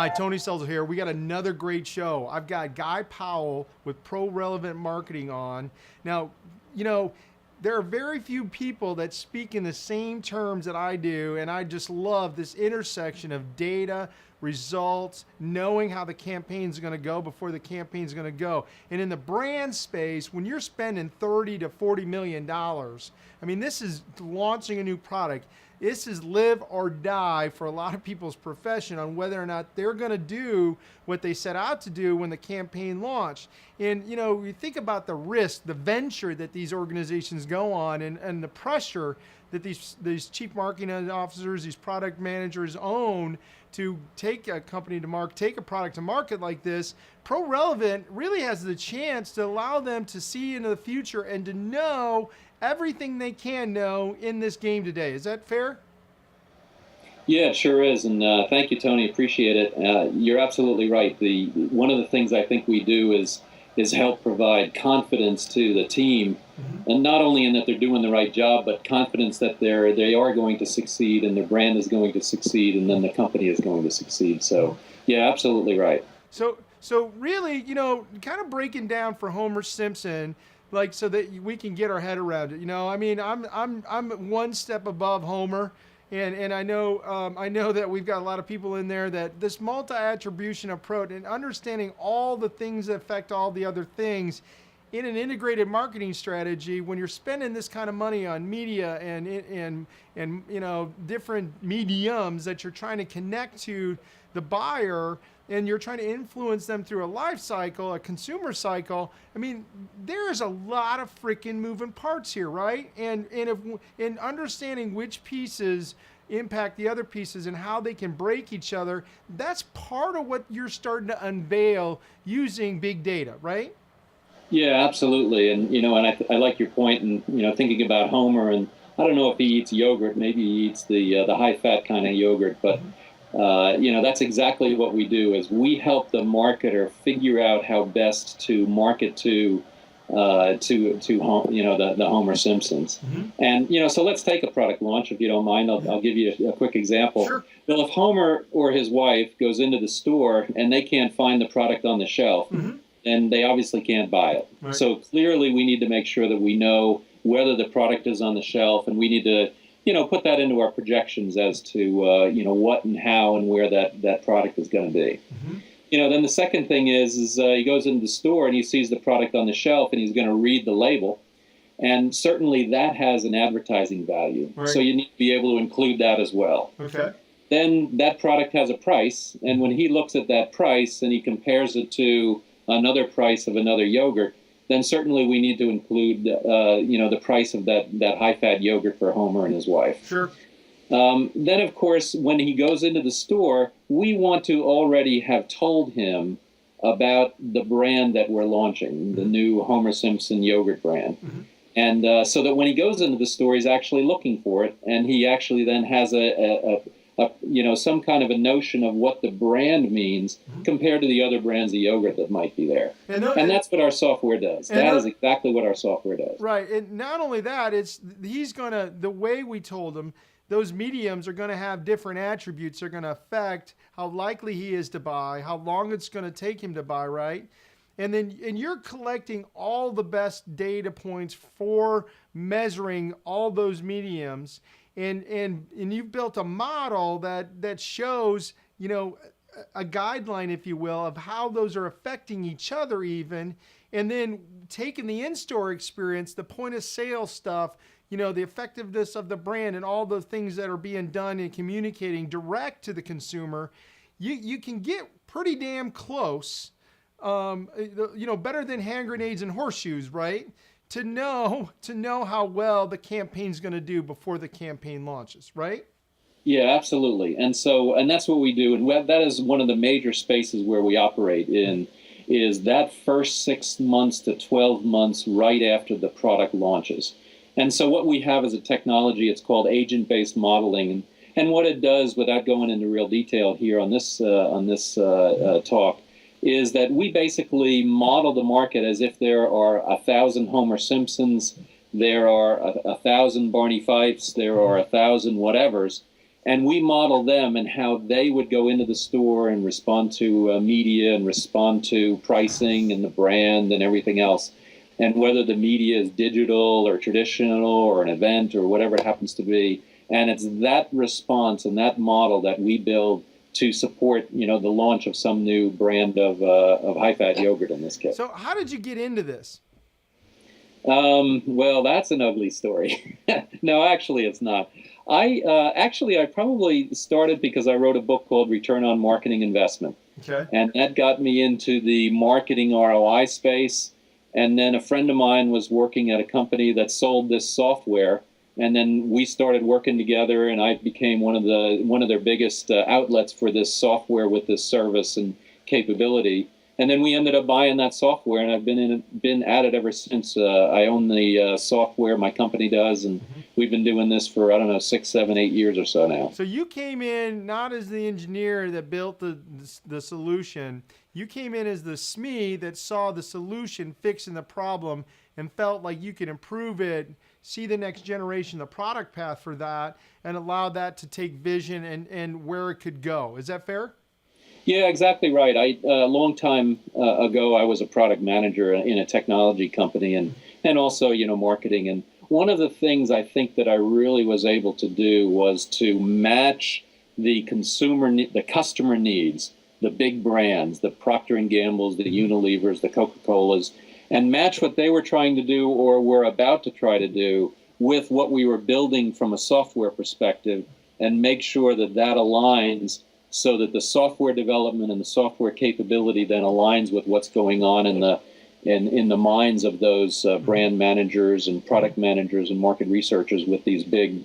Hi, Tony Selzer here. We got another great show. I've got Guy Powell with Pro Relevant Marketing on. Now, you know, there are very few people that speak in the same terms that I do, and I just love this intersection of data, results, knowing how the campaign's going to go before the campaign's going to go. And in the brand space, when you're spending 30 to 40 million dollars, I mean, this is launching a new product. This is live or die for a lot of people's profession on whether or not they're going to do what they set out to do when the campaign launched. And, you know, you think about the risk, the venture that these organizations go on, and the pressure that these chief marketing officers, these product managers own to take a company to market, take a product to market like this. Pro Relevant really has the chance to allow them to see into the future and to know everything they can know in this game today. Is that fair? Yeah, it sure is, and thank you, Tony. Appreciate it. You're absolutely right. One of the things I think we do is help provide confidence to the team, and not only in that they're doing the right job, but confidence that they are going to succeed, and their brand is going to succeed, and then the company is going to succeed. So, yeah, absolutely right. So really, you know, kind of breaking down for Homer Simpson, like so that we can get our head around it. You know, I mean, I'm one step above Homer, and I know that we've got a lot of people in there that this multi-attribution approach and understanding all the things that affect all the other things in an integrated marketing strategy. When you're spending this kind of money on media and you know, different mediums that you're trying to connect to the buyer, and you're trying to influence them through a life cycle, a consumer cycle, I mean, there's a lot of freaking moving parts here, right? And in understanding which pieces impact the other pieces and how they can break each other, that's part of what you're starting to unveil using big data, right? Yeah, absolutely. And, you know, and I like your point, and, you know, thinking about Homer, and I don't know if he eats yogurt, maybe he eats the high-fat kind of yogurt, but you know, that's exactly what we do. Is we help the marketer figure out how best to market to you know, the Homer Simpsons. And, you know, so let's take a product launch, if you don't mind. I'll give you a quick example. Sure. Well, if Homer or his wife goes into the store and they can't find the product on the shelf, then they obviously can't buy it. Right. So clearly we need to make sure that we know whether the product is on the shelf, and we need to, you know, put that into our projections as to, you know, what and how and where that product is going to be. You know, then the second thing is he goes into the store and he sees the product on the shelf, and he's going to read the label. And certainly that has an advertising value. Right. So you need to be able to include that as well. Okay. Then that product has a price, and when he looks at that price and he compares it to another price of another yogurt, then certainly we need to include, you know, the price of that high-fat yogurt for Homer and his wife. Sure. Then, of course, when he goes into the store, we want to already have told him about the brand that we're launching, the new Homer Simpson yogurt brand. And so that when he goes into the store, he's actually looking for it, and he actually then has a you know, some kind of a notion of what the brand means compared to the other brands of yogurt that might be there. And that's what our software does. That is exactly what our software does. Right. And not only that, the way we told him, those mediums are going to have different attributes. They're going to affect how likely he is to buy, how long it's going to take him to buy, right? And you're collecting all the best data points for measuring all those mediums. And you've built a model that shows, you know, a guideline, if you will, of how those are affecting each other even, and then taking the in-store experience, the point of sale stuff, you know, the effectiveness of the brand and all the things that are being done and communicating direct to the consumer, you can get pretty damn close, you know, better than hand grenades and horseshoes, right? To know how well the campaign's going to do before the campaign launches, right? Yeah, absolutely. And that's what we do. And that is one of the major spaces where we operate in, is that first 6 months to 12 months right after the product launches. And so what we have is a technology, it's called agent-based modeling. And what it does, without going into real detail here on this talk, is that we basically model the market as if there are 1,000 Homer Simpsons, there are 1,000 Barney Fifes, there are 1,000 whatevers, And we model them and how they would go into the store and respond to media and respond to pricing and the brand and everything else. And whether the media is digital or traditional or an event or whatever it happens to be. And it's that response and that model that we build to support, the launch of some new brand of high-fat yogurt in this case. So how did you get into this? Well, that's an ugly story. No, actually, it's not. I probably started because I wrote a book called Return on Marketing Investment. Okay. And that got me into the marketing ROI space. And then a friend of mine was working at a company that sold this software. And then we started working together, and I became one of their biggest outlets for this software with this service and capability. And then we ended up buying that software, and I've been at it ever since. I own the software, my company does, and we've been doing this for, 6, 7, 8 years or so now. So you came in not as the engineer that built the solution. You came in as the SME that saw the solution fixing the problem and felt like you could improve it, see the next generation, the product path for that, and allow that to take vision and where it could go. Is that fair? Yeah, exactly right. A long time ago, I was a product manager in a technology company and also, marketing. And one of the things I think that I really was able to do was to match the customer needs, the big brands, the Procter & Gamble's, the Unilevers, the Coca-Colas, and match what they were trying to do or were about to try to do with what we were building from a software perspective, and make sure that aligns so that the software development and the software capability then aligns with what's going on in the minds of those brand managers and product managers and market researchers with these big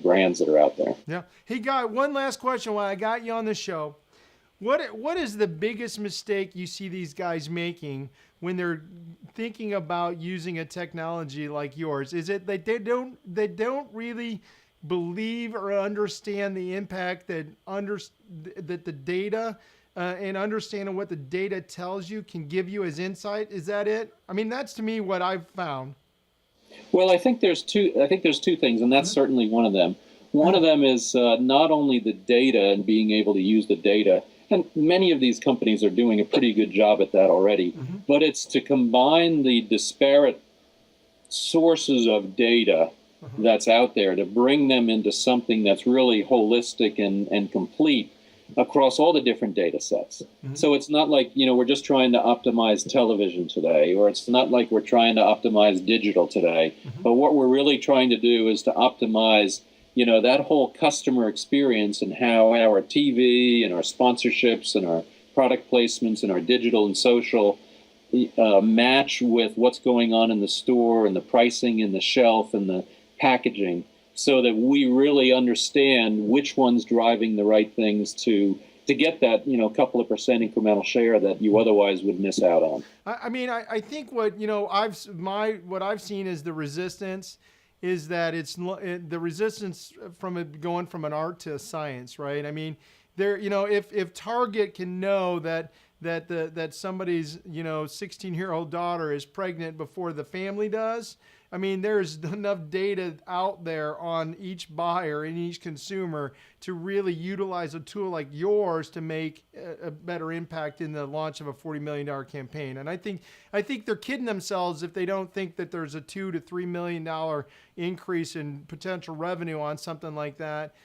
brands that are out there. Yeah. Hey, Guy, one last question while I got you on the show. What is the biggest mistake you see these guys making when they're thinking about using a technology like yours? Is it that they don't really believe or understand the impact that the data and understanding what the data tells you can give you as insight? Is that it? I mean, that's to me what I've found. Well, I think there's two things, and that's certainly one of them. One of them is not only the data and being able to use the data, and many of these companies are doing a pretty good job at that already, but it's to combine the disparate sources of data that's out there to bring them into something that's really holistic and complete across all the different data sets. So it's not like, we're just trying to optimize television today, or it's not like we're trying to optimize digital today, but what we're really trying to do is to optimize that whole customer experience and how our TV and our sponsorships and our product placements and our digital and social match with what's going on in the store and the pricing and the shelf and the packaging, so that we really understand which one's driving the right things to get that couple of percent incremental share that you otherwise would miss out on. I think what I've seen is the resistance is that it's the resistance from it going from an art to a science, right? I mean, if Target can know that somebody's 16-year-old daughter is pregnant before the family does, I mean, there's enough data out there on each buyer and each consumer to really utilize a tool like yours to make a better impact in the launch of a $40 million campaign. And I think they're kidding themselves if they don't think that there's a $2 to $3 million increase in potential revenue on something like that.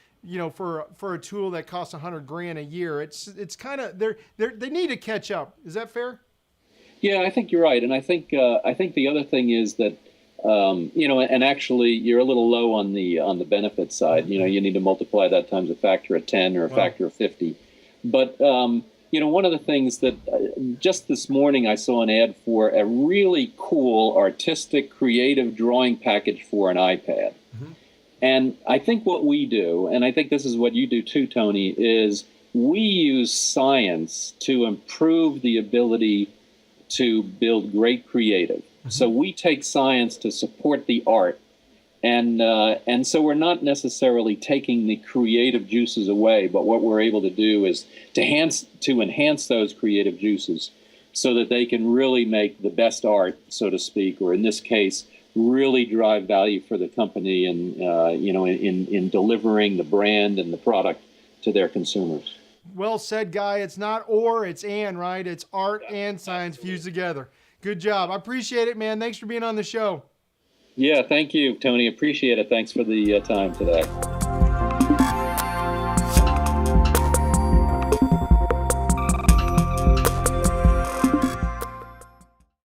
For a tool that costs $100,000 a year, it's kind of they need to catch up. Is that fair? Yeah, I think you're right, and I think the other thing is that and actually you're a little low on the benefit side. You need to multiply that times a factor of 10 or a factor of 50. But one of the things that just this morning I saw an ad for a really cool artistic creative drawing package for an iPad. And I think what we do, and I think this is what you do too, Tony, is we use science to improve the ability to build great creative. So we take science to support the art, and so we're not necessarily taking the creative juices away, but what we're able to do is to enhance those creative juices so that they can really make the best art, so to speak, or in this case, really drive value for the company and in delivering the brand and the product to their consumers. Well said, Guy. It's not or, it's and, right? It's art and science fused together. Good job. I appreciate it, man. Thanks for being on the show. Yeah, thank you, Tony. Appreciate it. Thanks for the time today.